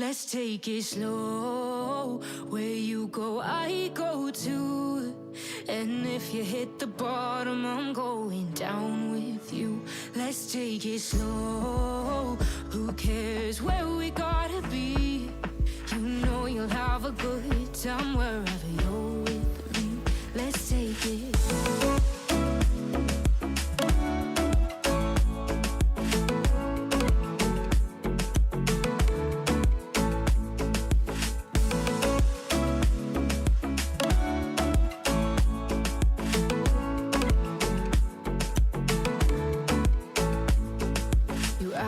Let's take it slow. Where you go, I go too. And if you hit the bottom, I'm going down with you. Let's take it slow. Who cares where we gotta be? You know you'll have a good time wherever you're with me. Let's take it.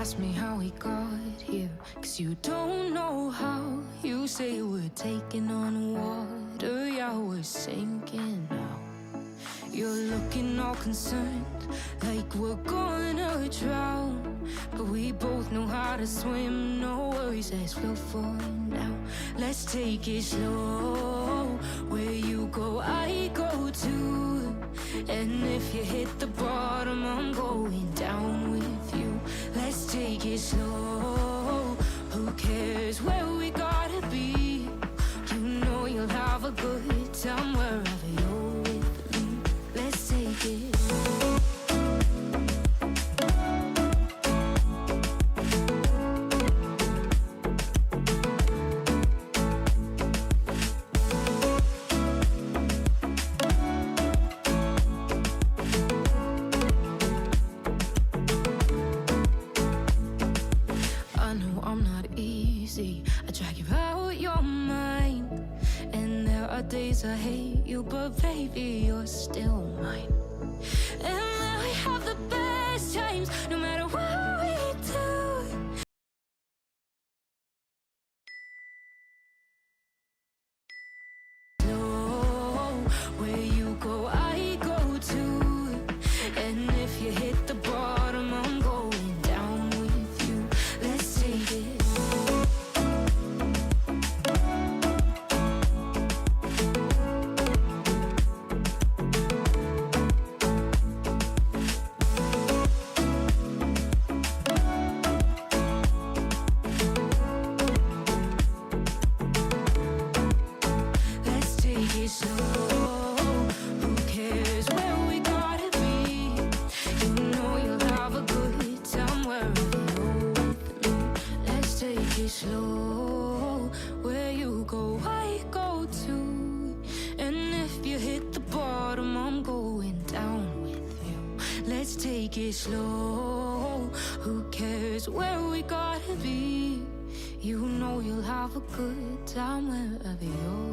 Ask me how we got here, 'cause you don't know how. You say we're taking on water, yeah, we're sinking now. You're looking all concerned, like we're gonna drown. But we both know how to swim, no worries, let's float for now. Let's take it slow. Where you go, I go too. And if you hit the bottom, I'm going down with you. Let's take it slow. Who cares where we gotta be? You know you'll have a good time wherever you're with me. Let's take it. I drag you out your mind, and there are days I hate you, but baby, you're still mine. And now we have the best times, no matter what we do. Slow, where you go, I go too. And if you hit the bottom, I'm going down with you. Let's take it. Slow. Who cares where we gotta be? You know you'll have a good time wherever you're with me. Let's take it slow. Where you go, I go too. And if you hit the bottom, I'm going down with you. Let's take it slow. Who cares where we gotta be? You know you'll have a good time wherever you're